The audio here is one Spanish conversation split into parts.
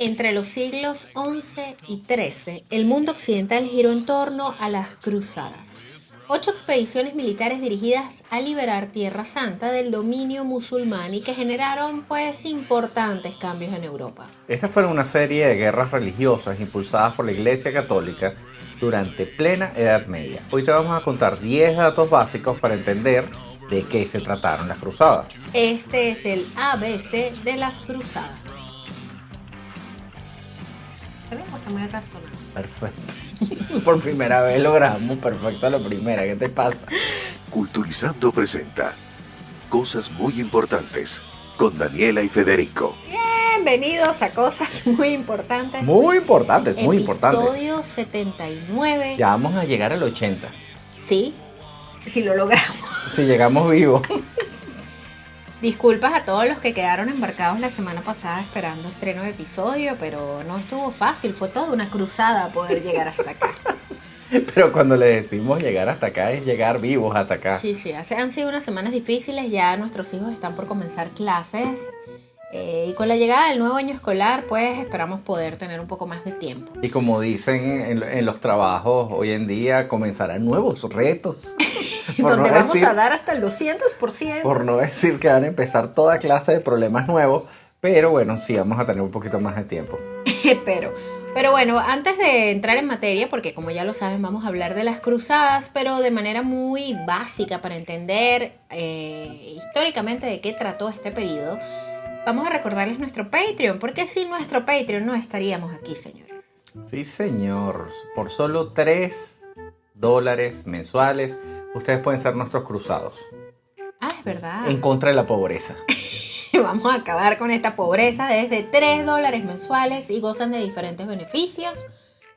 Entre los siglos XI y XIII, el mundo occidental giró en torno a las cruzadas. 8 expediciones militares dirigidas a liberar Tierra Santa del dominio musulmán y que generaron pues importantes cambios en Europa. Estas fueron una serie de guerras religiosas impulsadas por la Iglesia Católica durante plena Edad Media. Hoy te vamos a contar 10 datos básicos para entender de qué se trataron las cruzadas. Este es el ABC de las cruzadas. ¿Te ves? Está muy acartonado. Perfecto. Por primera vez logramos perfecto a la primera. ¿Qué te pasa? Culturizando presenta Cosas muy importantes con Daniela y Federico. Bienvenidos a cosas muy importantes. Muy importantes, muy importantes. Episodio 79. Ya vamos a llegar al 80. Sí, si lo logramos. Si llegamos vivos. Disculpas a todos los que quedaron embarcados la semana pasada esperando estreno de episodio, pero no estuvo fácil, fue toda una cruzada poder llegar hasta acá. Pero cuando le decimos llegar hasta acá es llegar vivos hasta acá. Sí, han sido unas semanas difíciles, ya nuestros hijos están por comenzar clases. Y con la llegada del nuevo año escolar, pues esperamos poder tener un poco más de tiempo. Y como dicen en los trabajos hoy en día, comenzarán nuevos retos. Donde vamos a dar hasta el 200%. Por no decir que van a empezar toda clase de problemas nuevos, pero bueno, sí vamos a tener un poquito más de tiempo. Pero bueno, antes de entrar en materia, porque como ya lo saben, vamos a hablar de las cruzadas, pero de manera muy básica para entender históricamente de qué trató este periodo. Vamos a recordarles nuestro Patreon, porque sin nuestro Patreon no estaríamos aquí, señores. Sí, señor. Por solo $3 mensuales, ustedes pueden ser nuestros cruzados. Ah, es verdad. En contra de la pobreza. Vamos a acabar con esta pobreza desde $3 mensuales y gozan de diferentes beneficios,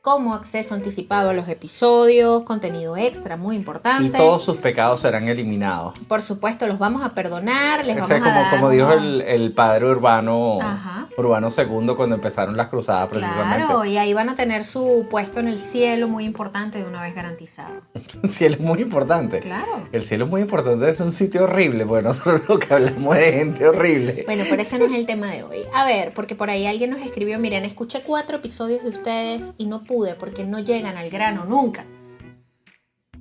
como acceso anticipado a los episodios, contenido extra muy importante. Y todos sus pecados serán eliminados. Por supuesto, los vamos a perdonar, les Ese vamos a dar... como dijo el padre Urbano, Ajá. Urbano II cuando empezaron las cruzadas precisamente. Claro, y ahí van a tener su puesto en el cielo muy importante de una vez garantizado. El cielo es muy importante. Claro. El cielo es muy importante, es un sitio horrible, porque nosotros lo que hablamos es de gente horrible. Bueno, pero ese no es el tema de hoy. A ver, porque por ahí alguien nos escribió, miren, escuché 4 episodios de ustedes y no pude porque no llegan al grano nunca.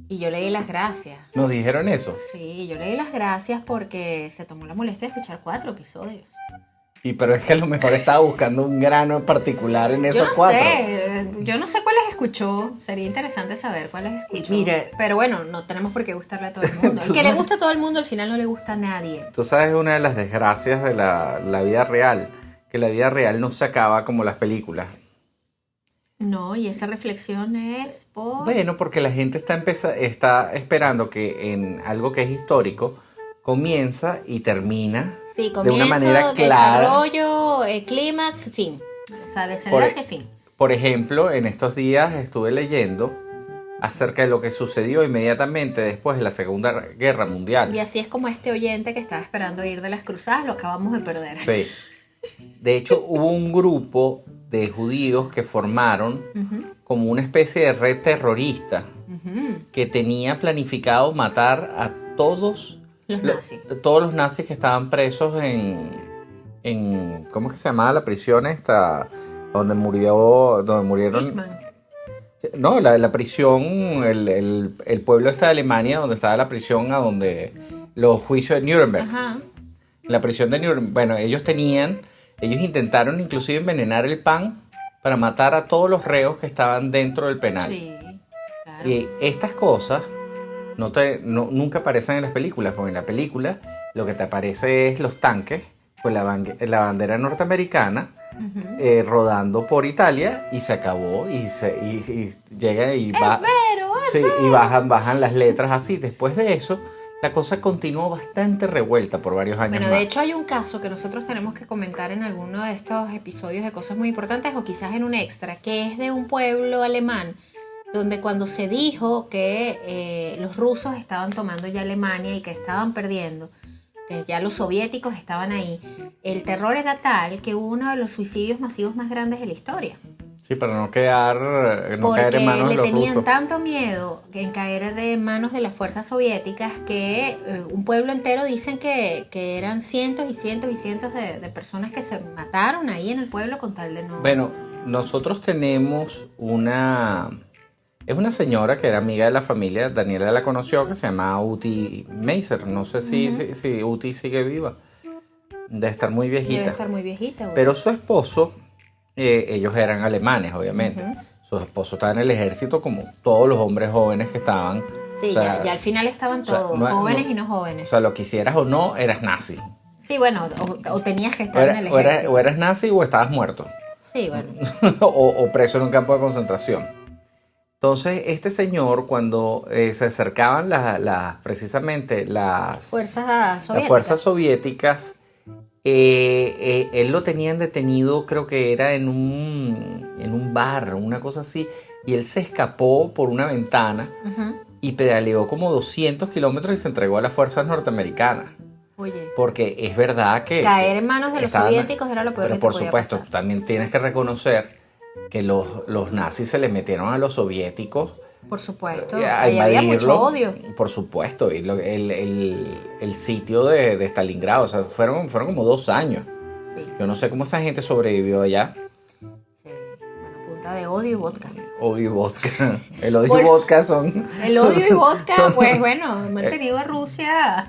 Y yo le di las gracias. ¿Nos dijeron eso? Sí, yo le di las gracias porque se tomó la molestia de escuchar 4 episodios. Pero es que a lo mejor estaba buscando un grano en particular en esos 4. Yo no sé cuáles escuchó. Sería interesante saber cuáles escuchó. Mira, pero bueno, no tenemos por qué gustarle a todo el mundo. El que le gusta a todo el mundo, al final no le gusta a nadie. Tú sabes una de las desgracias de la vida real, que la vida real no se acaba como las películas. No, y esa reflexión es por... Bueno, porque la gente está esperando que en algo que es histórico comienza y termina de una manera clara. Desarrollo, clímax, fin. O sea, desenlace, fin. Por ejemplo, en estos días estuve leyendo acerca de lo que sucedió inmediatamente después de la Segunda Guerra Mundial. Y así es como este oyente que estaba esperando ir de las cruzadas, lo acabamos de perder. Sí. De hecho, hubo un grupo de judíos que formaron como una especie de red terrorista que tenía planificado matar a todos los nazis que estaban presos en ¿cómo es que se llamaba la prisión esta? Donde murieron. Hickman. No, la prisión, el pueblo está de Alemania, donde estaba la prisión a donde los juicios de Nuremberg. Ajá. La prisión de Nuremberg. Bueno, ellos intentaron inclusive envenenar el pan para matar a todos los reos que estaban dentro del penal. Sí, claro. Y estas cosas nunca aparecen en las películas, porque en la película lo que te aparece es los tanques con la bandera norteamericana rodando por Italia y se acabó y llega y bajan las letras así. Después de eso la cosa continuó bastante revuelta por varios años Bueno, más. de hecho hay un caso que nosotros tenemos que comentar en alguno de estos episodios de cosas muy importantes o quizás en un extra, que es de un pueblo alemán donde cuando se dijo que los rusos estaban tomando ya Alemania y que estaban perdiendo, que ya los soviéticos estaban ahí, el terror era tal que hubo uno de los suicidios masivos más grandes de la historia. Sí, para no caer Porque en manos de le los tenían rusos. tanto miedo en caer de manos de las fuerzas soviéticas que un pueblo entero dicen que eran cientos y cientos y cientos de personas que se mataron ahí en el pueblo con tal de no... Bueno, nosotros tenemos es una señora que era amiga de la familia, Daniela la conoció, que se llama Uti Meiser. No sé si Uti sigue viva. Debe estar muy viejita. Debe estar muy viejita. Güey. Pero su esposo, ellos eran alemanes, obviamente. Su esposo estaba en el ejército como todos los hombres jóvenes que estaban. Sí, O sea, ya al final estaban o sea, todos, no- jóvenes no- y no O jóvenes. sea, lo quisieras o no, eras nazi. Sí, bueno, o tenías que estar en el ejército. O eras nazi o estabas muerto. Sí, bueno. O preso en un campo de concentración. Entonces, este señor, cuando se acercaban precisamente las fuerzas soviéticas, él lo tenían detenido, creo que era en un bar, una cosa así, y él se escapó por una ventana y pedaleó como 200 kilómetros y se entregó a las fuerzas norteamericanas. Oye, Porque es verdad que... caer en manos de los estaban- soviéticos era lo peor Pero que te por podía supuesto, pasar. también tienes que reconocer que los nazis se le metieron a los soviéticos Por supuesto, a ahí había mucho invadirlo, odio. por supuesto, y el sitio de Stalingrado, o sea, fueron como 2 años. Sí, Yo no sé cómo esa gente sobrevivió allá. sí. Bueno, punta de odio y vodka. Odio y vodka. El odio y Bueno, vodka son... El odio y vodka, son- pues bueno, han mantenido a Rusia.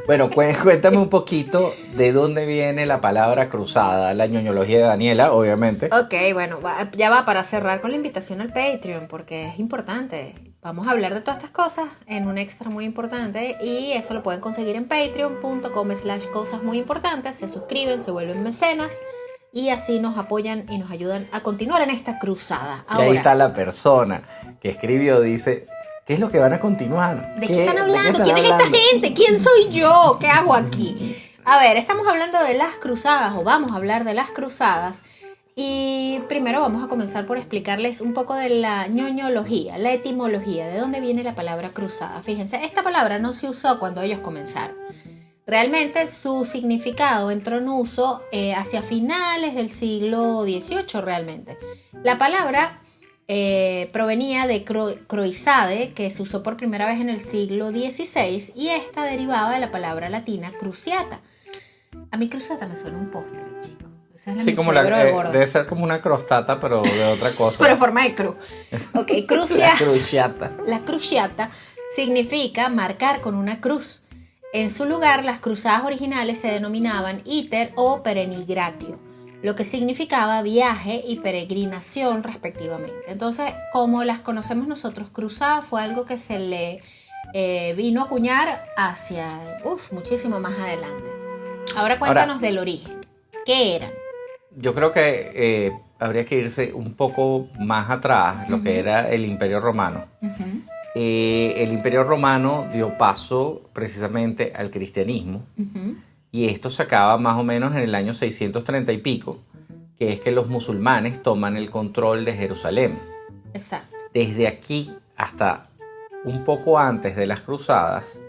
Bueno, cuéntame un poquito de dónde viene la palabra cruzada, la ñoñología de Daniela, obviamente. Ok, bueno, ya va para cerrar con la invitación al Patreon, porque es importante. Vamos a hablar de todas estas cosas en un extra muy importante y eso lo pueden conseguir en patreon.com/cosas muy importantes. Se suscriben, se vuelven mecenas y así nos apoyan y nos ayudan a continuar en esta cruzada. Y ahí Ahora, está la persona que escribió, dice, ¿qué es lo que van a continuar? ¿de qué están ¿De hablando? están ¿Quién es esta hablando? gente? ¿Quién soy yo? ¿Qué hago aquí? A ver, estamos hablando de las cruzadas o vamos a hablar de las cruzadas y primero vamos a comenzar por explicarles un poco de la ñoñología, la etimología, de dónde viene la palabra cruzada. Fíjense, esta palabra no se usó cuando ellos comenzaron. Realmente su significado entró en uso hacia finales del siglo XVIII realmente. La palabra provenía de croisade, que se usó por primera vez en el siglo XVI, y esta derivaba de la palabra latina cruciata. A mí cruciata me suena un postre, chico. Esa es Sí, mi como cerebro de gordo. debe ser como una crostata, pero de otra cosa. Pero en forma de cruz. Ok, La cruciata. cruciata. La cruciata significa marcar con una cruz. En su lugar, las cruzadas originales se denominaban iter o perenigratio, lo que significaba viaje y peregrinación respectivamente. Entonces, como las conocemos nosotros, cruzada fue algo que se le vino a acuñar hacia muchísimo más adelante. Ahora cuéntanos del origen. ¿Qué eran? Yo creo que habría que irse un poco más atrás, lo que era el Imperio Romano. El Imperio Romano dio paso precisamente al cristianismo. Y esto se acaba más o menos en el año 630 y pico, que es que los musulmanes toman el control de Jerusalén. Exacto. Desde aquí hasta un poco antes de las cruzadas,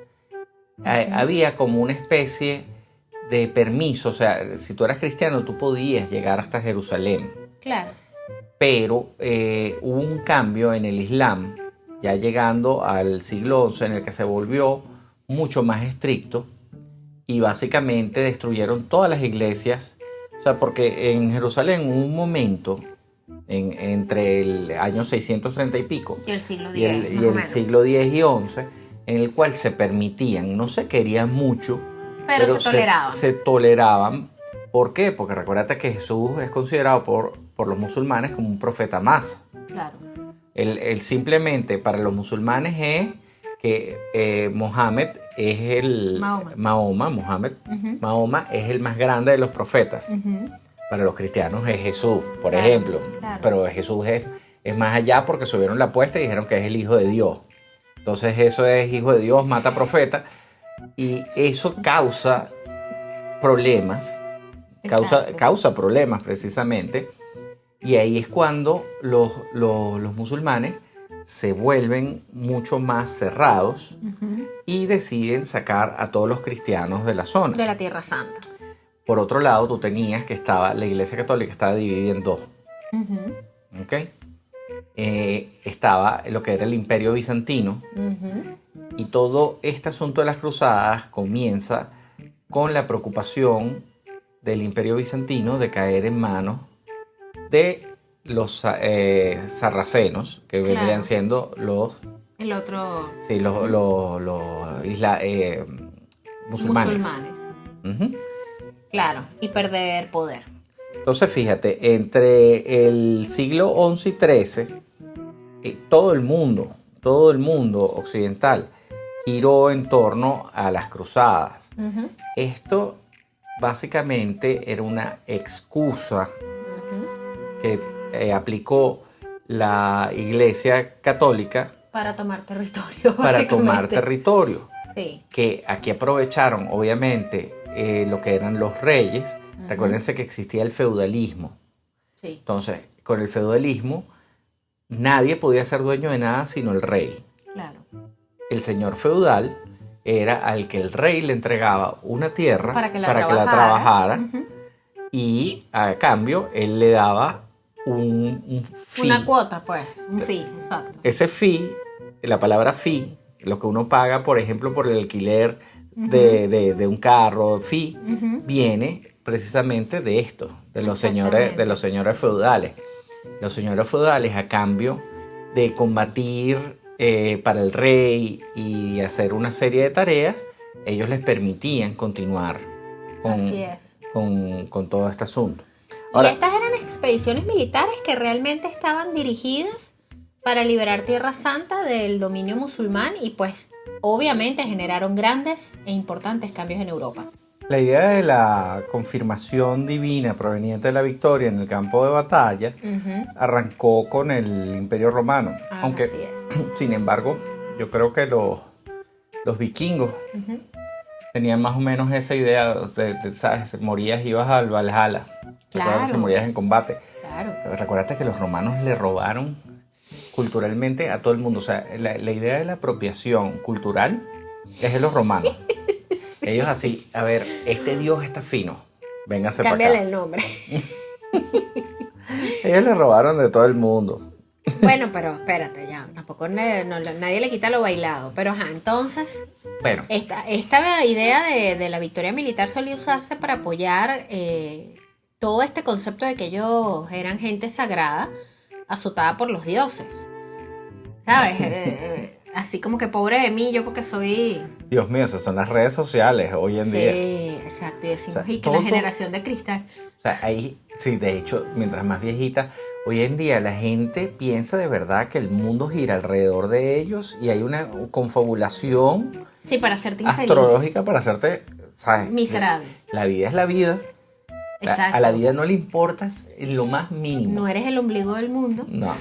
había como una especie de permiso. O sea, si tú eras cristiano, tú podías llegar hasta Jerusalén. Claro. Pero hubo un cambio en el Islam, ya llegando al siglo XI, en el que se volvió mucho más estricto. Y básicamente destruyeron todas las iglesias. O sea, porque en Jerusalén hubo un momento entre el año 630 y pico Y el siglo X. y el siglo X y XI, en el cual se permitían, no se querían mucho, Pero se toleraban. se toleraban. ¿Por qué? Porque recuérdate que Jesús es considerado por los musulmanes como un profeta más. Claro. Él simplemente para los musulmanes es que Mohammed es el... Mahoma es el más grande de los profetas. Para los cristianos es Jesús, por Claro, ejemplo. claro. Pero Jesús es más allá porque subieron la apuesta y dijeron que es el Hijo de Dios. Entonces eso es Hijo de Dios, mata profeta. Y eso causa problemas. Exacto. Causa problemas precisamente. Y ahí es cuando los musulmanes se vuelven mucho más cerrados y deciden sacar a todos los cristianos de la zona. De la Tierra Santa. Por otro lado, tú tenías que la Iglesia Católica estaba dividida en dos. ¿ok? Estaba lo que era el Imperio Bizantino. Y todo este asunto de las cruzadas comienza con la preocupación del Imperio Bizantino de caer en manos de los sarracenos, que vendrían siendo los... El otro... Sí, musulmanes. Claro, y perder poder. Entonces, fíjate, entre el siglo XI y XIII, todo el mundo occidental giró en torno a las cruzadas. Esto básicamente era una excusa que aplicó la Iglesia Católica para tomar territorio. Para tomar territorio. Sí. Que aquí aprovecharon, obviamente, lo que eran los reyes. Recuérdense que existía el feudalismo. Sí. Entonces, con el feudalismo, nadie podía ser dueño de nada sino el rey. Claro. El señor feudal era al que el rey le entregaba una tierra para que la trabajara. Y a cambio él le daba un fee. Una cuota, pues, un fee, exacto. Ese fee, la palabra fee, lo que uno paga, por ejemplo, por el alquiler de un carro, fee, viene precisamente de esto, de los señores feudales. Los señores feudales, a cambio de combatir para el rey y hacer una serie de tareas, ellos les permitían continuar con todo este asunto. Ahora, y estas eran expediciones militares que realmente estaban dirigidas para liberar Tierra Santa del dominio musulmán y pues obviamente generaron grandes e importantes cambios en Europa. La idea de la confirmación divina proveniente de la victoria en el campo de batalla arrancó con el Imperio Romano. Aunque, así es. Sin embargo, yo creo que los vikingos tenían más o menos esa idea de ¿sabes? Morías, ibas al Valhalla. Claro. Si morías en combate. Claro. Recuerda que los romanos le robaron culturalmente a todo el mundo. O sea, la idea de la apropiación cultural es de los romanos. Ellos así, a ver, este dios está fino, véngase para acá. Cámbiale el nombre. Ellos le robaron de todo el mundo. Bueno, pero espérate ya, tampoco nadie le quita lo bailado. Pero entonces, bueno, esta idea de la victoria militar solía usarse para apoyar todo este concepto de que ellos eran gente sagrada, azotada por los dioses. ¿Sabes? Así como que pobre de mí, yo porque soy... Dios mío, esas son las redes sociales hoy en día. Sí, exacto. Y decimos, O sea, y que la generación de cristal. O sea, ahí, sí, de hecho, mientras más viejita, hoy en día la gente piensa de verdad que el mundo gira alrededor de ellos y hay una confabulación Sí, para hacerte infeliz. astrológica para hacerte, ¿sabes? Miserable. La vida es la vida. Exacto. A la vida no le importas en lo más mínimo. No eres el ombligo del mundo. No.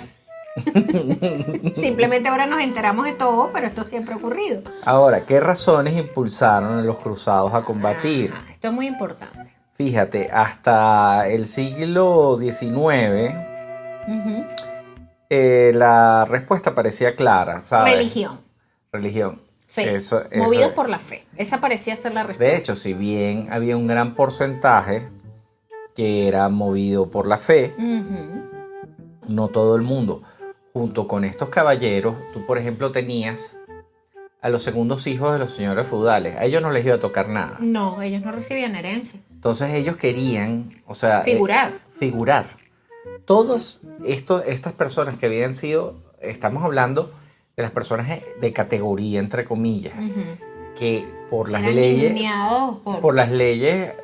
Simplemente ahora nos enteramos de todo, pero esto siempre ha ocurrido. Ahora, ¿qué razones impulsaron a los cruzados a combatir? Esto es muy importante. Fíjate, hasta el siglo XIX la respuesta parecía clara, ¿sabes? Religión. Fe. Movidos por la fe. Esa parecía ser la respuesta. De hecho, si bien había un gran porcentaje que era movido por la fe, no todo el mundo. Junto con estos caballeros, tú por ejemplo tenías a los segundos hijos de los señores feudales. A ellos no les iba a tocar nada. No, ellos no recibían herencia. Entonces ellos querían, o sea... Figurar. Todas estas personas que habían sido, estamos hablando de las personas de categoría, entre comillas, que por las leyes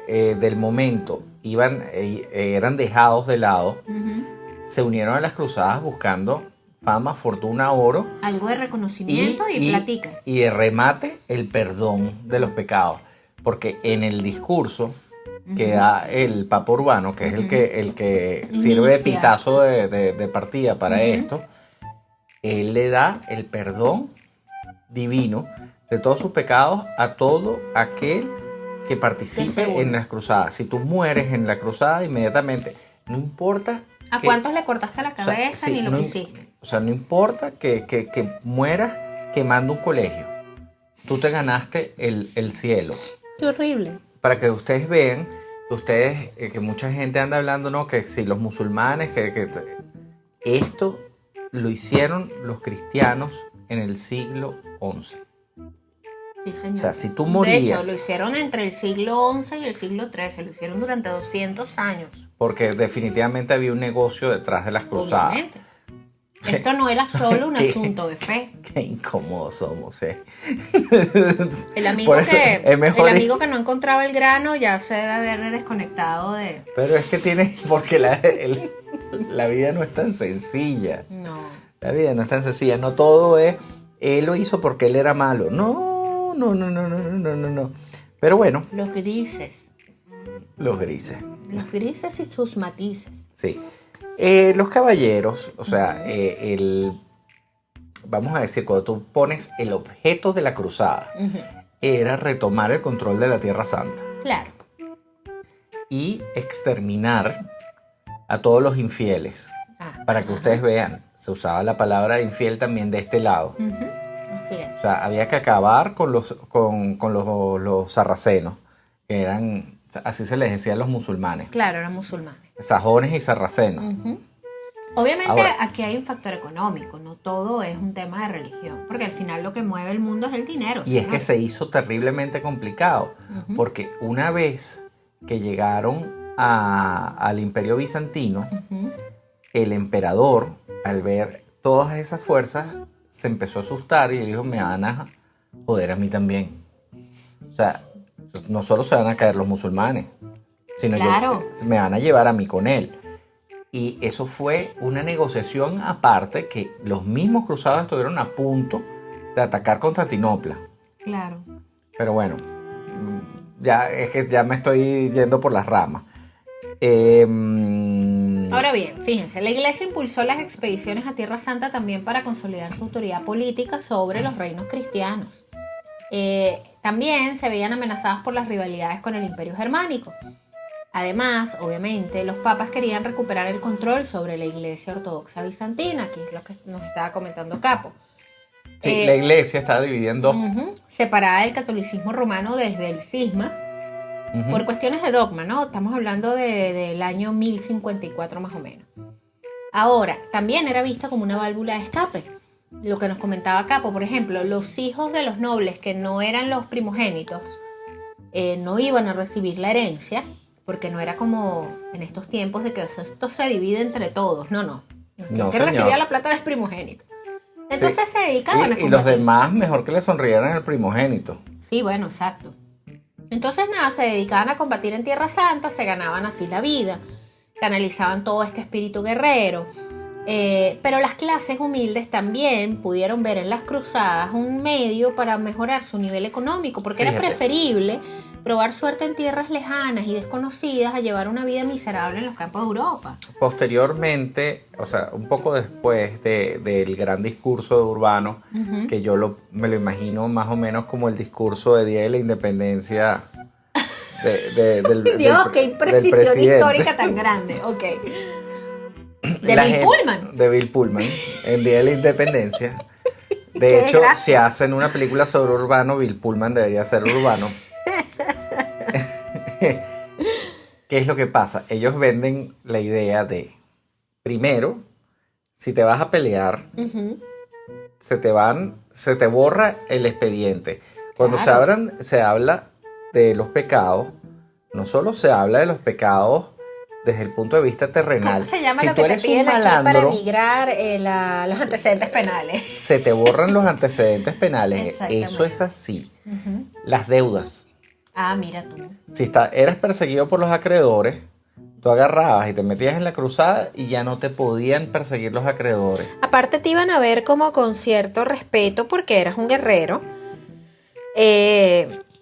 del momento eran dejados de lado, se unieron a las cruzadas buscando fama, fortuna, oro. Algo de reconocimiento y platica. Y de remate, el perdón de los pecados. Porque en el discurso que da el Papa Urbano, que es el que sirve de pitazo de partida para esto, él le da el perdón divino de todos sus pecados a todo aquel que participe en las cruzadas. Si tú mueres en la cruzada, inmediatamente, no importa... ¿A cuántos le cortaste la cabeza ni lo que hiciste? O sea, no importa que mueras quemando un colegio. Tú te ganaste el cielo. Qué horrible. Para que ustedes vean, que mucha gente anda hablando, ¿no? Que si los musulmanes, Esto lo hicieron los cristianos en el siglo XI. Sí, señor. O sea, si tú morías... De hecho, lo hicieron entre el siglo XI y el siglo XIII. Lo hicieron durante 200 años. Porque definitivamente había un negocio detrás de las cruzadas. Obviamente. Esto no era solo un asunto de fe. Qué incómodos somos, El amigo, Por eso es mejor el amigo que no encontraba el grano ya se debe haber desconectado de... Pero es que tiene... Porque la vida no es tan sencilla. No. La vida no es tan sencilla. No todo es... Él lo hizo porque él era malo. No. Pero bueno. Los grises. Los grises. Los grises y sus matices. Sí. Los caballeros, o sea, vamos a decir, cuando tú pones el objeto de la cruzada, era retomar el control de la Tierra Santa. Claro. Y exterminar a todos los infieles. Para que ustedes vean, se usaba la palabra infiel también de este lado. Así es. O sea, había que acabar con los sarracenos, que eran, así se les decía a los musulmanes. Claro, eran musulmanes. Sajones y sarracenos. Obviamente Ahora, aquí hay un factor económico, no todo es un tema de religión, porque al final lo que mueve el mundo es el dinero. Y es que se hizo terriblemente complicado, porque una vez que llegaron al Imperio Bizantino, el emperador, al ver todas esas fuerzas, se empezó a asustar y dijo, me van a joder a mí también. O sea, no solo se van a caer los musulmanes, sino claro, me van a llevar a mí con él. Y eso fue una negociación aparte que los mismos cruzados estuvieron a punto de atacar Constantinopla. Claro. Pero bueno, ya es que ya me estoy yendo por las ramas. Ahora bien, fíjense, la iglesia impulsó las expediciones a Tierra Santa también para consolidar su autoridad política sobre los reinos cristianos. También se veían amenazados por las rivalidades con el Imperio Germánico. Además, obviamente, los papas querían recuperar el control sobre la iglesia ortodoxa bizantina, que es lo que nos estaba comentando Capo. Sí, la iglesia estaba dividida en dos. Separada del catolicismo romano desde el cisma, por cuestiones de dogma, ¿no? Estamos hablando del año 1054 más o menos. Ahora, también era vista como una válvula de escape. Lo que nos comentaba Capo, por ejemplo, los hijos de los nobles que no eran los primogénitos no iban a recibir la herencia, porque no era como en estos tiempos de que esto se divide entre todos. No. El que recibía la plata era el primogénito. Entonces se dedicaban a combatir. Y los demás mejor que le sonrieran al primogénito. Sí, bueno, exacto. Entonces nada, se dedicaban a combatir en Tierra Santa, se ganaban así la vida, canalizaban todo este espíritu guerrero. Pero las clases humildes también pudieron ver en las cruzadas un medio para mejorar su nivel económico, porque era preferible probar suerte en tierras lejanas y desconocidas a llevar una vida miserable en los campos de Europa. Posteriormente, o sea, un poco después del gran discurso de Urbano, que yo me lo imagino más o menos como el discurso de Día de la Independencia Dios, qué imprecisión histórica tan grande. Ok. De Bill Pullman, en Día de la Independencia. De hecho, si hacen una película sobre Urbano, Bill Pullman debería ser Urbano. ¿Qué es lo que pasa? Ellos venden la idea de, primero, si te vas a pelear, se te borra el expediente. Cuando se habla de los pecados, no solo se habla de los pecados desde el punto de vista terrenal. ¿Cómo se llama si lo tú que te eres piden un aquí malandro, para emigrar los antecedentes penales? Se te borran los antecedentes penales. Eso es así. Las deudas. Ah, mira tú. Si eras perseguido por los acreedores, tú agarrabas y te metías en la cruzada y ya no te podían perseguir los acreedores. Aparte te iban a ver como con cierto respeto porque eras un guerrero.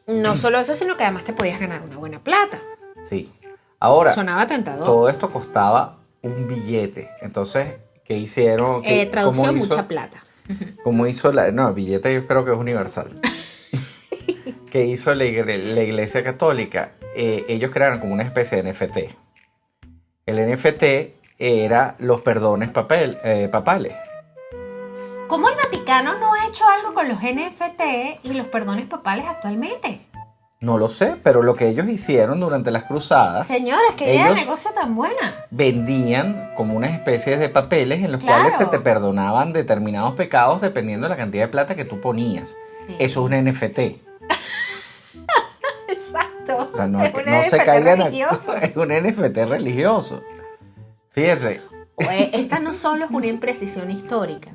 No solo eso, sino que además te podías ganar una buena plata. Sí. Ahora, sonaba tentador. Todo esto costaba un billete. Entonces, ¿qué hicieron? Traducción, mucha plata. ¿Cómo hizo el billete yo creo que es universal. ¿Qué hizo la Iglesia Católica? Ellos crearon como una especie de NFT. El NFT era los perdones papales. ¿Cómo el Vaticano no ha hecho algo con los NFT y los perdones papales actualmente? No lo sé, pero lo que ellos hicieron durante las cruzadas, Señores, qué idea de ellos negocio tan buena. vendían como unas especies de papeles en los Claro. cuales se te perdonaban determinados pecados dependiendo de la cantidad de plata que tú ponías. Sí. Eso es un NFT. Exacto. O sea, no, Es un no se NFT caigan religioso. es un NFT religioso. Fíjense, Esta no solo es una imprecisión histórica,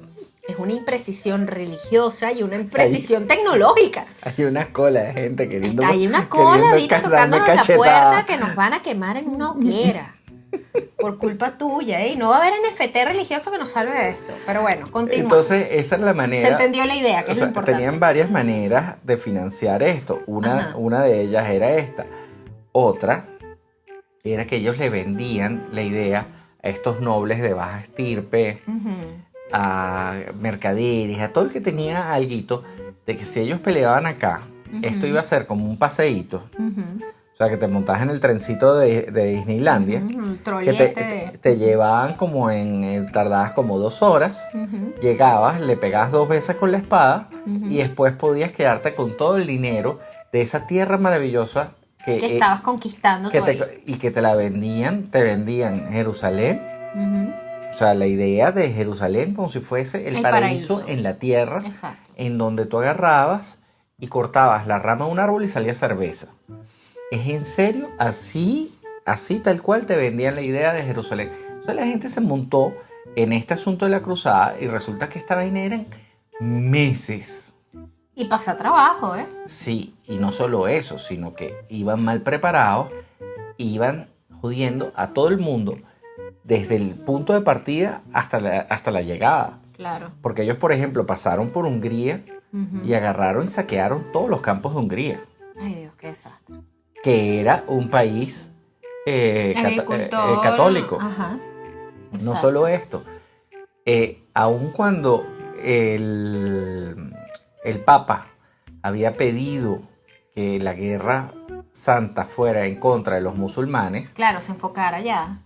es una imprecisión religiosa y una imprecisión tecnológica. hay una cola de gente queriendo Está ahí una cola queriendo ahorita darme tocándonos la cachetada. puerta que nos van a quemar en una hoguera. Por culpa tuya, ¿eh? Y no va a haber NFT religioso que nos salve de esto. Pero bueno, continuamos. Entonces, esa es la manera. Se entendió la idea, que O es sea, lo importante. tenían varias maneras de financiar esto. Ajá. Una de ellas era esta. Otra era que ellos le vendían la idea a estos nobles de baja estirpe, a mercaderes, a todo el que tenía alguito, de que si ellos peleaban acá, esto iba a ser como un paseíto. O sea, que te montas en el trencito de Disneylandia, El que trollete te llevaban como tardabas como 2 horas, llegabas, le pegabas 2 veces con la espada y después podías quedarte con todo el dinero de esa tierra maravillosa que estabas conquistando tú ahí. y que te te vendían Jerusalén. O sea, la idea de Jerusalén como si fuese el paraíso en la tierra, Exacto. en donde tú agarrabas y cortabas la rama de un árbol y salía cerveza. ¿Es en serio? Así tal cual te vendían la idea de Jerusalén. O sea, la gente se montó en este asunto de la cruzada y resulta que esta vaina eran meses. Y pasa trabajo, ¿eh? Sí, y no solo eso, sino que iban mal preparados, iban jodiendo a todo el mundo desde el punto de partida hasta la llegada. Claro. Porque ellos, por ejemplo, pasaron por Hungría y agarraron y saquearon todos los campos de Hungría, Ay, Dios, qué desastre. que era un país Agricultor. católico. Ajá. No Exacto. solo esto, aun cuando el Papa había pedido que la guerra santa fuera en contra de los musulmanes, Claro, se enfocara ya.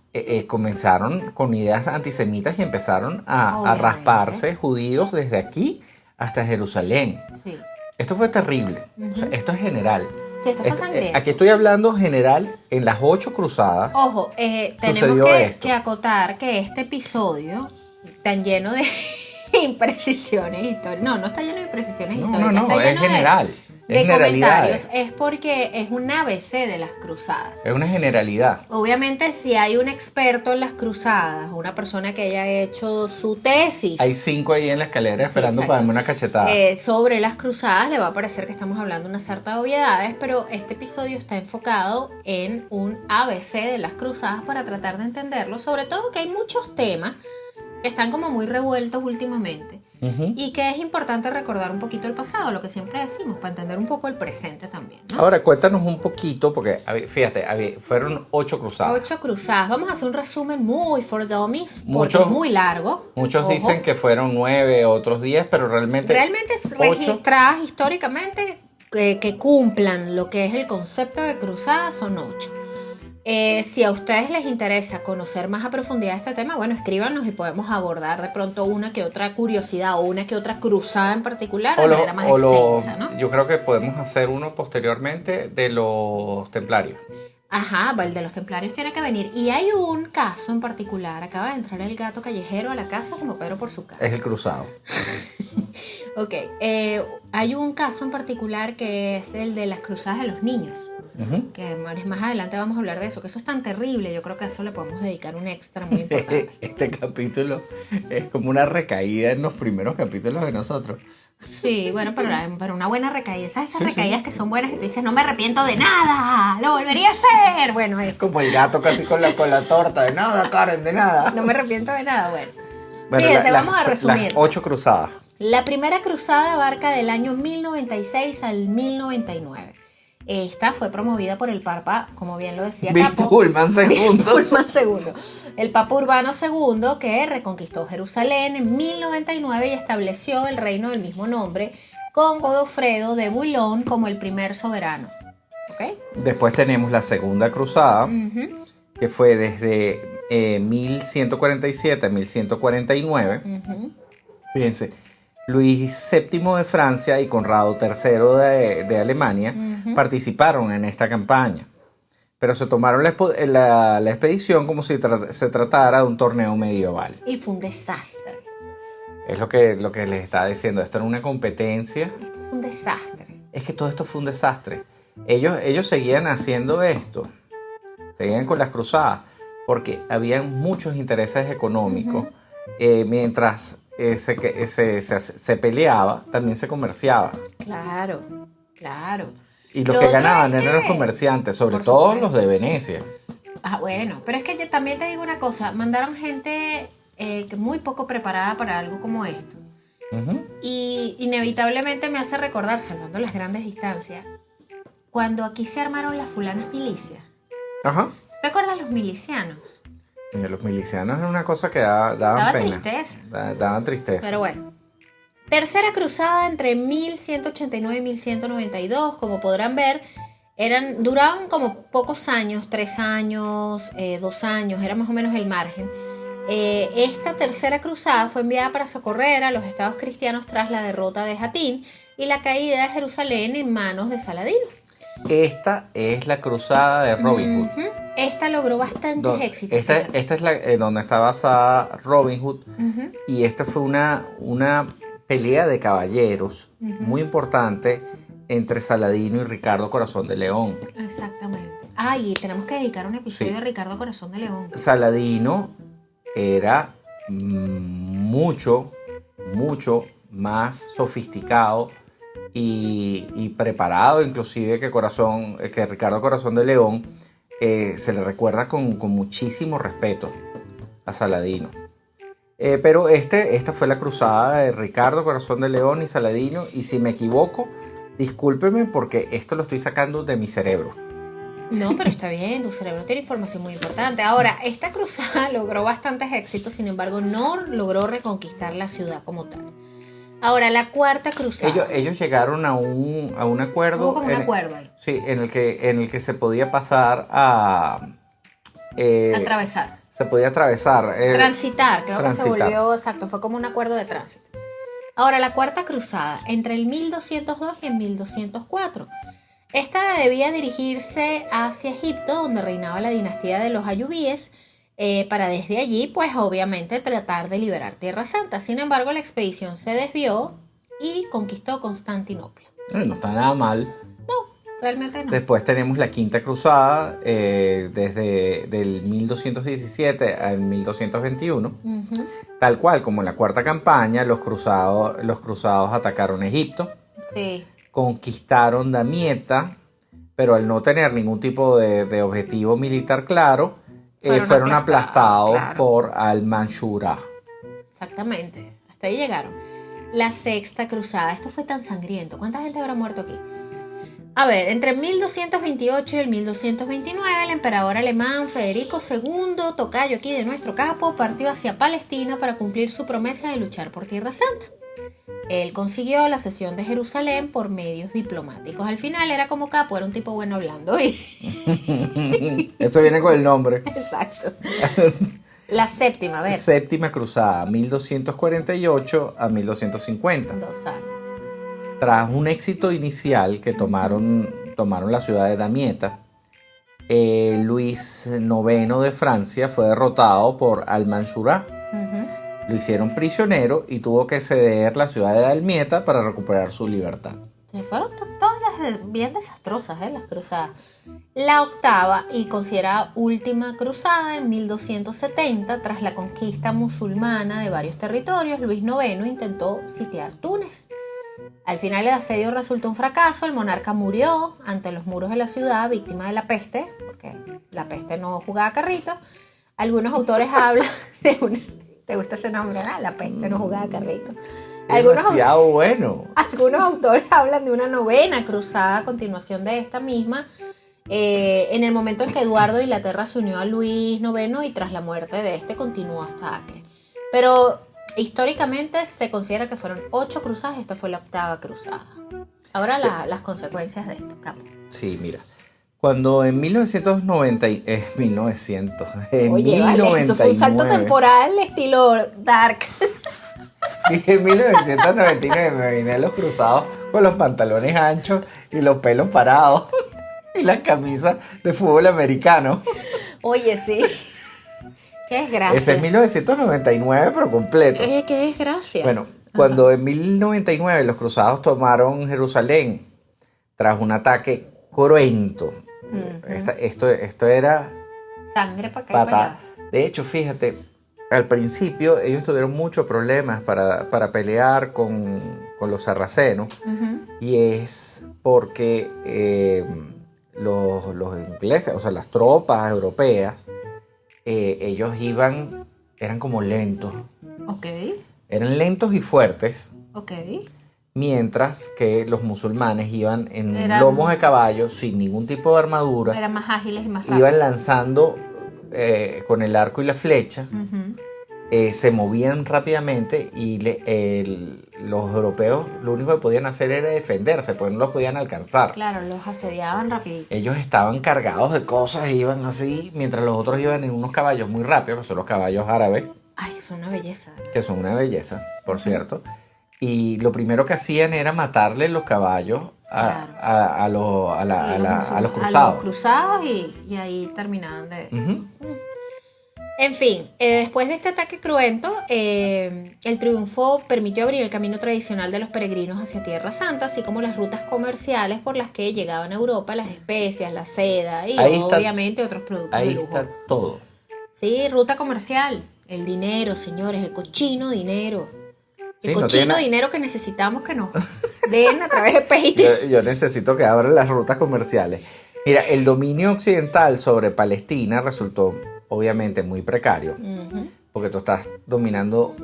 comenzaron con ideas antisemitas y empezaron a Obviamente. rasparse judíos desde aquí hasta Jerusalén. Sí. Esto fue terrible. O sea, esto es general. Sí, esto fue sangriento. Aquí estoy hablando general en las 8 cruzadas. Ojo, Sucedió tenemos esto. que acotar que este episodio tan lleno de imprecisiones históricas. No está lleno de imprecisiones históricas. Está es lleno general. de Es comentarios. generalidades. Es porque es un ABC de las cruzadas. Es una generalidad. Obviamente, si hay un experto en las cruzadas, una persona que haya hecho su tesis Hay 5 ahí en la escalera esperando exacto. para darme una cachetada. Sobre las cruzadas, le va a parecer que estamos hablando de una sarta de obviedades, pero este episodio está enfocado en un ABC de las cruzadas para tratar de entenderlo, sobre todo que hay muchos temas que están como muy revueltos últimamente. Ujú. Y que es importante recordar un poquito el pasado, lo que siempre decimos, para entender un poco el presente también, ¿no? Ahora cuéntanos un poquito, porque fíjate, fueron 8 cruzadas. 8 cruzadas. Vamos a hacer un resumen muy for dummies, porque Muchos- es muy largo. Muchos Ojo. dicen que fueron 9, otros 10, pero realmente Realmente 8. registradas históricamente que cumplan lo que es el concepto de cruzada son 8. Si a ustedes les interesa conocer más a profundidad este tema, bueno, escríbanos y podemos abordar de pronto una que otra curiosidad o una que otra cruzada en particular de manera más extensa, ¿no? Yo creo que podemos hacer uno posteriormente de los templarios. Ajá, el de los templarios tiene que venir. Y hay un caso en particular, acaba de entrar el gato callejero a la casa como Pedro por su casa. Es el cruzado. Ok, hay un caso en particular que es el de las cruzadas de los niños. Ujú. Que más adelante vamos a hablar de eso, que eso es tan terrible, yo creo que a eso le podemos dedicar un extra muy importante. Este capítulo es como una recaída en los primeros capítulos de nosotros. Sí, bueno, pero una buena recaída, ¿sabes? Esas Sí, recaídas sí. que son buenas y tú dices, no me arrepiento de nada, lo volvería a hacer. Bueno, Como el gato casi con la torta, de nada, Karen, de nada. no me arrepiento de nada, bueno. Bueno, Fíjense, vamos a resumir. Las 8 cruzadas. La primera cruzada abarca del año 1096 al 1099. Esta fue promovida por el Papa, como bien lo decía Bill Capo. Pullman Bill II. Pullman II. El Papa Urbano II, que reconquistó Jerusalén en 1099 y estableció el reino del mismo nombre, con Godofredo de Bouillon como el primer soberano. ¿Ok? Después tenemos la segunda cruzada, Ujú, que fue desde 1147 a 1149. ujú. Fíjense, Luis VII de Francia y Conrado III de Alemania participaron en esta campaña, pero se tomaron la expedición como si se tratara de un torneo medieval. Y fue un desastre. Es lo que les estaba diciendo, esto era una competencia. Esto fue un desastre. Es que todo esto fue un desastre. Ellos seguían haciendo esto, seguían con las cruzadas, porque habían muchos intereses económicos. Mientras se peleaba, también se comerciaba. Claro. Y los Lo que otro ganaban es eran los que, comerciantes, sobre por todo supuesto. los de Venecia. Bueno, pero es que yo también te digo una cosa, mandaron gente que muy poco preparada para algo como esto. Y inevitablemente me hace recordar, salvando las grandes distancias, cuando aquí se armaron las fulanas milicias. Ajá. ¿Te acuerdas los milicianos? Mira, los milicianos eran una cosa que daban pena. Tristeza. Daban tristeza. Pero bueno. Tercera cruzada entre 1189 y 1192, como podrán ver, duraban como pocos años, 3 años, 2 años, era más o menos el margen. Esta tercera cruzada fue enviada para socorrer a los estados cristianos tras la derrota de Jatín y la caída de Jerusalén en manos de Saladino. Esta es la cruzada de Robin Hood. Esta logró bastantes éxitos. Esta es donde está basada Robin Hood. Y esta fue una pelea de caballeros muy importante entre Saladino y Ricardo Corazón de León. Exactamente. Y tenemos que dedicar un episodio de Ricardo Corazón de León. Saladino era mucho más sofisticado y preparado inclusive que Ricardo Corazón de León. Se le recuerda con muchísimo respeto a Saladino. Pero esta fue la cruzada de Ricardo Corazón de León y Saladino, y si me equivoco, discúlpeme porque esto lo estoy sacando de mi cerebro. No, pero está bien, tu cerebro tiene información muy importante. Ahora, esta cruzada logró bastantes éxitos, sin embargo, no logró reconquistar la ciudad como tal. Ahora, la cuarta cruzada. Ellos llegaron a un acuerdo. Hubo como un acuerdo ahí. Sí, en el que se podía pasar a atravesar. Se podía atravesar. Transitar, creo que se transitar. volvió, exacto, fue como un acuerdo de tránsito. Ahora, la cuarta cruzada, entre el 1202 y el 1204. Esta debía dirigirse hacia Egipto, donde reinaba la dinastía de los ayubíes, para desde allí, pues obviamente tratar de liberar Tierra Santa. Sin embargo, la expedición se desvió y conquistó Constantinopla. No está nada mal. No, realmente no. Después tenemos la quinta cruzada, desde del 1217 al 1221. Tal cual como en la cuarta campaña, los cruzados atacaron Egipto. Sí. Conquistaron Damieta, pero al no tener ningún tipo de objetivo militar claro, fueron aplastados por Al-Manshura. Exactamente, hasta ahí llegaron. La sexta cruzada, esto fue tan sangriento. ¿Cuánta gente habrá muerto aquí? A ver, entre 1228 y el 1229, el emperador alemán Federico II, tocayo aquí de nuestro capo, partió hacia Palestina para cumplir su promesa de luchar por Tierra Santa. Él consiguió la cesión de Jerusalén por medios diplomáticos. Al final era como capo, era un tipo bueno hablando. Eso viene con el nombre. Exacto. La séptima, a ver. Séptima cruzada, 1248 a 1250. 2 años. Tras un éxito inicial que tomaron la ciudad de Damieta, Luis IX de Francia fue derrotado por Al-Manshura. Lo hicieron prisionero y tuvo que ceder la ciudad de Damieta para recuperar su libertad. Se fueron todas las bien desastrosas, las cruzadas. La octava y considerada última cruzada en 1270, tras la conquista musulmana de varios territorios, Luis IX intentó sitiar Túnez. Al final el asedio resultó un fracaso, el monarca murió ante los muros de la ciudad, víctima de la peste, porque la peste no jugaba carrito. Algunos autores hablan de una... ¿Te gusta ese nombre, no? La peste no jugaba carrito. Demasiado bueno. Algunos autores hablan de una novena cruzada a continuación de esta misma, en el momento en que Eduardo de Inglaterra se unió a Luis IX y tras la muerte de este continuó hasta Acre. Pero históricamente se considera que fueron 8 cruzadas, esta fue la octava cruzada. Ahora sí. Las consecuencias de esto, capo. Sí, mira. Cuando en 1990... Oye, vale, eso fue un salto temporal estilo Dark. Y en 1999 me vine a los cruzados con los pantalones anchos y los pelos parados y las camisas de fútbol americano. Oye, sí. Qué desgracia. Ese es 1999, pero completo. Oye, qué desgracia. Bueno, cuando en 1099 los cruzados tomaron Jerusalén tras un ataque cruento, esto era sangre para acá y para allá. De hecho, fíjate, al principio ellos tuvieron muchos problemas para pelear con los sarracenos, y es porque los ingleses, o sea, las tropas europeas, ellos eran como lentos. Ok. Eran lentos y fuertes, Ok. mientras que los musulmanes iban en lomos de caballo sin ningún tipo de armadura. Eran más ágiles y más rápidos. Iban lanzando con el arco y la flecha, se movían rápidamente y los europeos lo único que podían hacer era defenderse, porque no los podían alcanzar. Claro, los asediaban rapidito. Ellos estaban cargados de cosas, iban así, mientras los otros iban en unos caballos muy rápidos, que son los caballos árabes. Ay, que son una belleza. Que son una belleza, por cierto. Y lo primero que hacían era matarle los caballos a los cruzados. A los cruzados y ahí terminaban de... En fin, después de este ataque cruento, el triunfo permitió abrir el camino tradicional de los peregrinos hacia Tierra Santa, así como las rutas comerciales por las que llegaban a Europa las especias, la seda y obviamente otros productos de lujo. Ahí está todo. Sí, ruta comercial, el dinero, señores, el cochino dinero. El Sí, cochino dinero que necesitamos que nos den a través de Patreon. Yo necesito que abran las rutas comerciales. Mira, el dominio occidental sobre Palestina resultó obviamente muy precario, porque tú estás dominando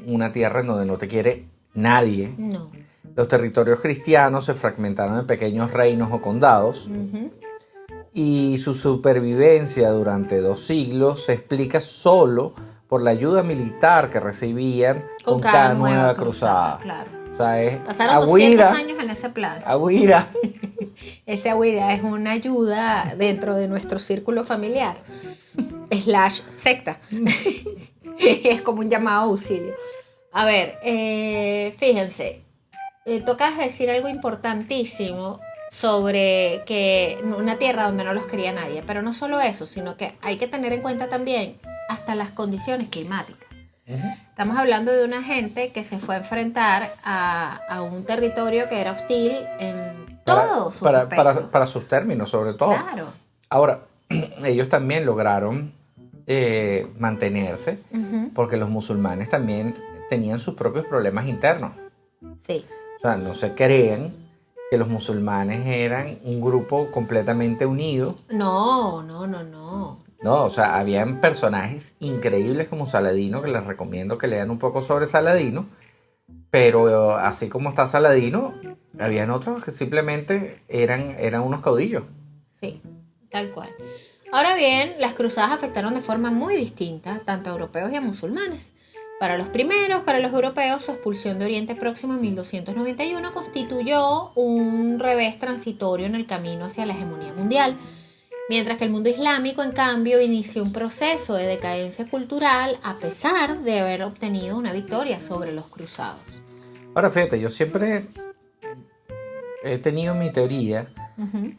una tierra en donde no te quiere nadie. No. Los territorios cristianos se fragmentaron en pequeños reinos o condados, y su supervivencia durante 2 siglos se explica solo por la ayuda militar que recibían con cada nueva cruzada. Claro. O sea, pasaron 200 años en ese plan. Agüira. Ese agüira es una ayuda dentro de nuestro círculo familiar. / secta. Es como un llamado a auxilio. A ver, fíjense, tocas decir algo importantísimo sobre que una tierra donde no los quería nadie, pero no solo eso, sino que hay que tener en cuenta también hasta las condiciones climáticas. Estamos hablando de una gente que se fue a enfrentar a un territorio que era hostil en todos sus aspectos. Para sus términos, sobre todo. Claro. Ahora, ellos también lograron mantenerse, porque los musulmanes también tenían sus propios problemas internos. Sí. O sea, no se crean que los musulmanes eran un grupo completamente unido. No. No, o sea, habían personajes increíbles como Saladino, que les recomiendo que lean un poco sobre Saladino, pero así como está Saladino, habían otros que simplemente eran unos caudillos. Sí, tal cual. Ahora bien, las cruzadas afectaron de forma muy distinta tanto a europeos y a musulmanes. Para los europeos, su expulsión de Oriente Próximo en 1291 constituyó un revés transitorio en el camino hacia la hegemonía mundial, mientras que el mundo islámico, en cambio, inició un proceso de decadencia cultural a pesar de haber obtenido una victoria sobre los cruzados. Ahora, fíjate, yo siempre he tenido mi teoría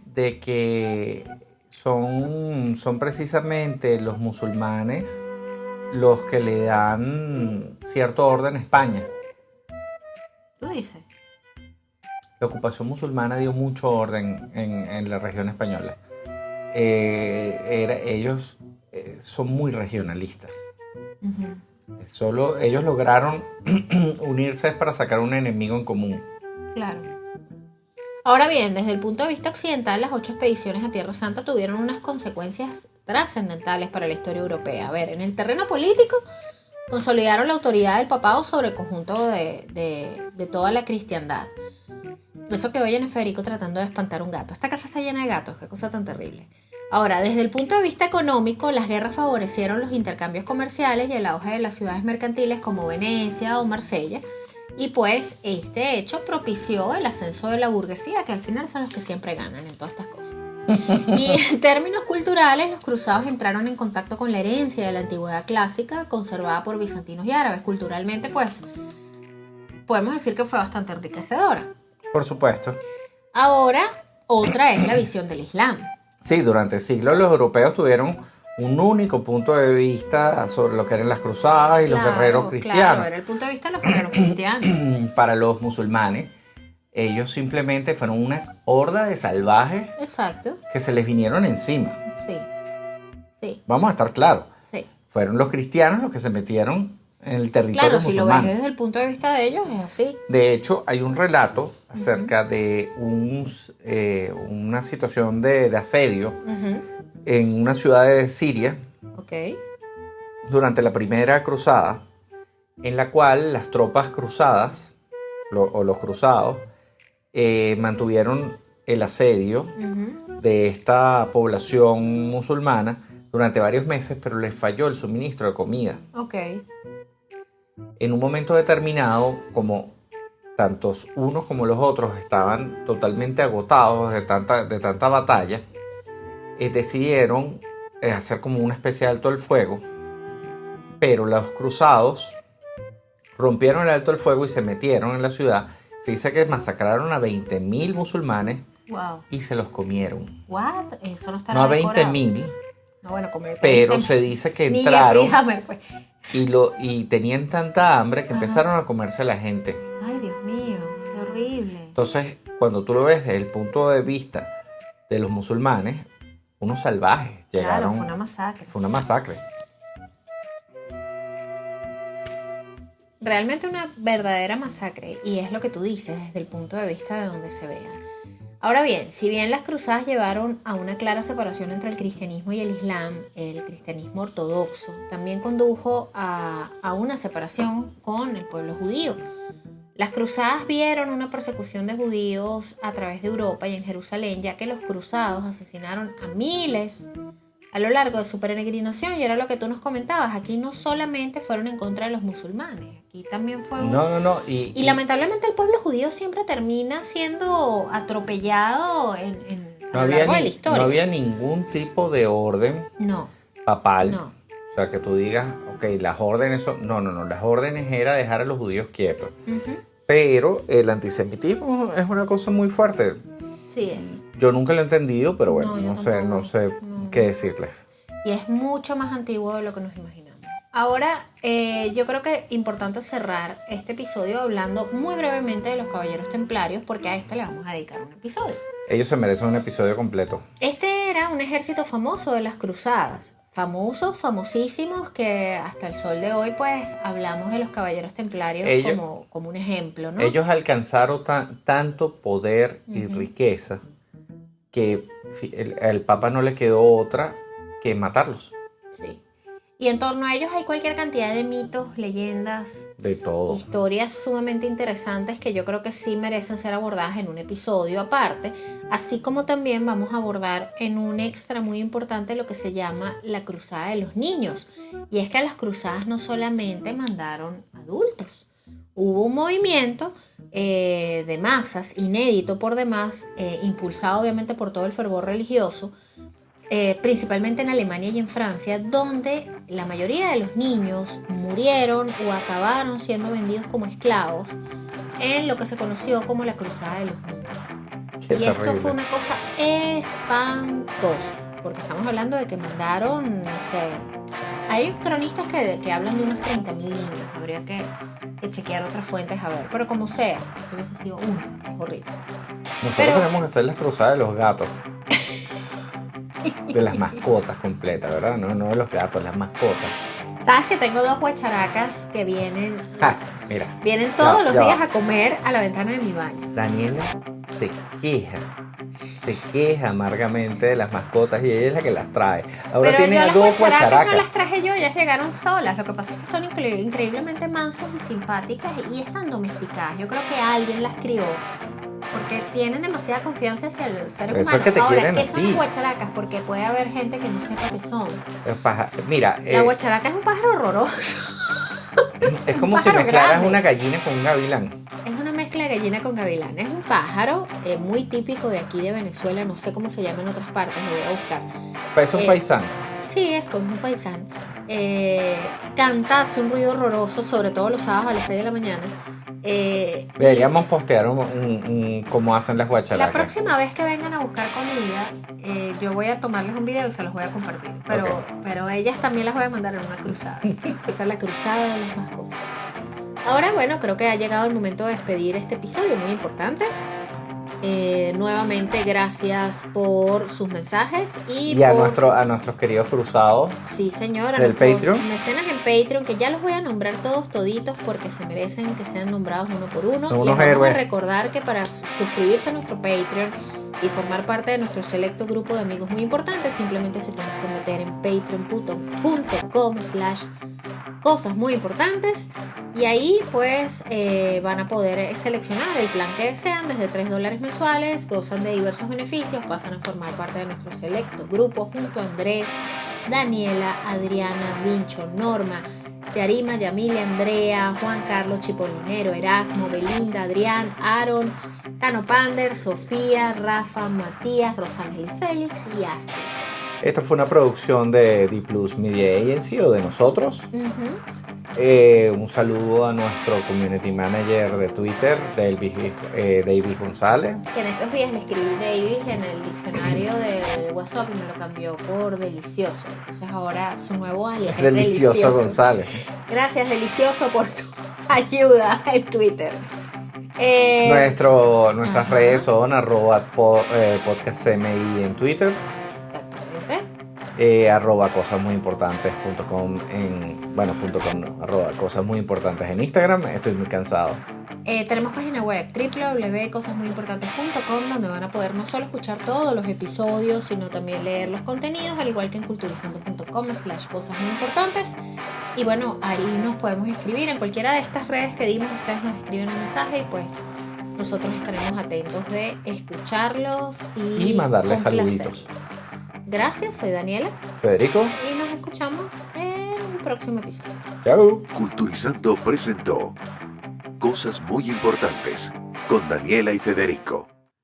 de que son precisamente los musulmanes los que le dan cierto orden a España. ¿Tú dices? La ocupación musulmana dio mucho orden en la región española. Ellos son muy regionalistas. Solo ellos lograron unirse para sacar un enemigo en común. Claro. Ahora bien, desde el punto de vista occidental, las 8 expediciones a Tierra Santa tuvieron unas consecuencias trascendentales para la historia europea. A ver, en el terreno político, consolidaron la autoridad del papado sobre el conjunto de toda la cristiandad. Eso que oyen a Federico tratando de espantar un gato. Esta casa está llena de gatos, qué cosa tan terrible. Ahora, desde el punto de vista económico, las guerras favorecieron los intercambios comerciales y el auge de las ciudades mercantiles como Venecia o Marsella. Y pues este hecho propició el ascenso de la burguesía, que al final son los que siempre ganan en todas estas cosas. Y en términos culturales, los cruzados entraron en contacto con la herencia de la antigüedad clásica conservada por bizantinos y árabes. Culturalmente, pues, podemos decir que fue bastante enriquecedora. Por supuesto. Ahora, otra es la visión del Islam. Sí, durante siglos los europeos tuvieron un único punto de vista sobre lo que eran las cruzadas y los guerreros cristianos. Claro, era el punto de vista de los guerreros cristianos. Para los musulmanes, ellos simplemente fueron una horda de salvajes. Exacto. Que se les vinieron encima. Sí. Sí. Vamos a estar claros. Sí. Fueron los cristianos los que se metieron en el territorio musulmán. Claro, si lo ves desde el punto de vista de ellos, es así. De hecho, hay un relato acerca de una situación de asedio en una ciudad de Siria. Ok. Durante la primera cruzada, en la cual las tropas cruzadas, o los cruzados, mantuvieron el asedio de esta población musulmana durante varios meses, pero les falló el suministro de comida. Ok. En un momento determinado, como tantos unos como los otros estaban totalmente agotados de tanta batalla, decidieron hacer como una especie de alto el fuego, pero los cruzados rompieron el alto el fuego y se metieron en la ciudad. Se dice que masacraron a 20.000 musulmanes. Wow. Y se los comieron. What? Eso no está No a decorado. 20.000. No, bueno, comer. Pero se dice que entraron pues. y tenían tanta hambre que empezaron a comerse a la gente. Ay, Dios mío, qué horrible. Entonces, cuando tú lo ves desde el punto de vista de los musulmanes, unos salvajes llegaron. Claro, fue una masacre. Fue una masacre. Realmente una verdadera masacre, y es lo que tú dices desde el punto de vista de donde se vea. Ahora bien, si bien las cruzadas llevaron a una clara separación entre el cristianismo y el islam, el cristianismo ortodoxo también condujo a una separación con el pueblo judío. Las cruzadas vieron una persecución de judíos a través de Europa y en Jerusalén, ya que los cruzados asesinaron a miles a lo largo de su peregrinación, y era lo que tú nos comentabas. Aquí no solamente fueron en contra de los musulmanes, aquí también fue No. Y lamentablemente el pueblo judío siempre termina siendo atropellado a lo largo de la historia. No había ningún tipo de orden papal. No. O sea, que tú digas, ok, las órdenes son... No, las órdenes era dejar a los judíos quietos. Pero el antisemitismo es una cosa muy fuerte. Sí es. Yo nunca lo he entendido, pero bueno, no sé qué decirles. Y es mucho más antiguo de lo que nos imaginamos. Ahora, yo creo que es importante cerrar este episodio hablando muy brevemente de los caballeros templarios, porque a este le vamos a dedicar un episodio. Ellos se merecen un episodio completo. Este era un ejército famoso de las cruzadas. Famosos, famosísimos, que hasta el sol de hoy pues hablamos de los caballeros templarios como un ejemplo, ¿no? Ellos alcanzaron tanto poder y riqueza que al Papa no le quedó otra que matarlos. Sí. Y en torno a ellos hay cualquier cantidad de mitos, leyendas, de todo, historias sumamente interesantes que yo creo que sí merecen ser abordadas en un episodio aparte, así como también vamos a abordar en un extra muy importante lo que se llama la cruzada de los niños. Y es que a las cruzadas no solamente mandaron adultos, hubo un movimiento de masas, inédito por demás, impulsado obviamente por todo el fervor religioso, principalmente en Alemania y en Francia, donde la mayoría de los niños murieron o acabaron siendo vendidos como esclavos en lo que se conoció como la Cruzada de los Niños. Qué y esto terrible. fue una cosa espantosa, porque estamos hablando de que mandaron, no sé, hay cronistas que hablan de unos 30.000 niños, habría que chequear otras fuentes a ver, pero como sea, eso hubiese sido uno, es horrible. Nosotros tenemos que hacer las cruzadas de los gatos. De las mascotas completas, ¿verdad? No de los gatos, las mascotas. ¿Sabes que tengo 2 guacharacas que vienen Mira. Vienen todos los ya días va. a comer a la ventana de mi baño? Daniela se queja amargamente de las mascotas y ella es la que las trae. Ahora Pero tiene yo a las 2 guacharacas guacharacas. no las traje yo, ellas llegaron solas. Lo que pasa es que son increíblemente mansas y simpáticas y están domesticadas. Yo creo que alguien las crió porque tienen demasiada confianza hacia los seres Eso es humanos. que te Ahora, quieren ¿qué a son ti. las guacharacas? Porque puede haber gente que no sepa qué son. Mira, La guacharaca es un pájaro horroroso. es como un si pájaro mezclaras grande. una gallina con un gavilán. Es una mezcla de gallina con gavilán. Es un pájaro muy típico de aquí de Venezuela. No sé cómo se llama en otras partes, lo voy a buscar. Parece un faisán. Sí, es como un faisán. Canta, hace un ruido horroroso, sobre todo los sábados a las 6 de la mañana. Deberíamos postear cómo hacen las La guacharacas. próxima vez que vengan a buscar comida, yo voy a tomarles un video y se los voy a compartir. Pero ellas también las voy a mandar en una cruzada. Esa es la cruzada de las mascotas. Ahora, bueno, creo que ha llegado el momento de despedir este episodio muy importante. Nuevamente, gracias por sus mensajes y a nuestros queridos cruzados. Sí, señora, del Patreon. Mecenas en Patreon, que ya los voy a nombrar todos toditos porque se merecen que sean nombrados uno por uno. Son Les unos vamos héroes. a recordar que para suscribirse a nuestro Patreon y formar parte de nuestro selecto grupo de amigos muy importantes, simplemente se tienen que meter en patreon.com/cosas muy importantes y ahí pues van a poder seleccionar el plan que desean desde $3 mensuales, gozan de diversos beneficios, pasan a formar parte de nuestro selecto grupo junto a Andrés, Daniela, Adriana, Vincho, Norma, Yarima, Yamile, Andrea, Juan Carlos, Chipolinero, Erasmo, Belinda, Adrián, Aaron, Cano Pander, Sofía, Rafa, Matías, Rosángel y Félix y Astrid. Esta fue una producción de D Plus Media Agency o de nosotros. Un saludo a nuestro community manager de Twitter, David González. Que en estos días le escribí David en el diccionario de WhatsApp y me lo cambió por delicioso. Entonces ahora su nuevo alias es Delicioso González. Gracias, Delicioso, por tu ayuda en Twitter. Nuestras redes son @podcastcmi en Twitter. Exactamente. @cosasmuyimportantes.com @cosasmuyimportantes en Instagram. Estoy muy cansado. Tenemos página web www.cosasmuyimportantes.com donde van a poder no solo escuchar todos los episodios, sino también leer los contenidos, al igual que en culturizando.com/cosasmuyimportantes. Y bueno, ahí nos podemos escribir en cualquiera de estas redes que dimos. Ustedes nos escriben un mensaje y pues nosotros estaremos atentos de escucharlos y mandarles complacerlos. saluditos. Gracias, soy Daniela Federico. y nos escuchamos en un próximo episodio. Chao. Culturizando presentó Cosas muy importantes con Daniela y Federico.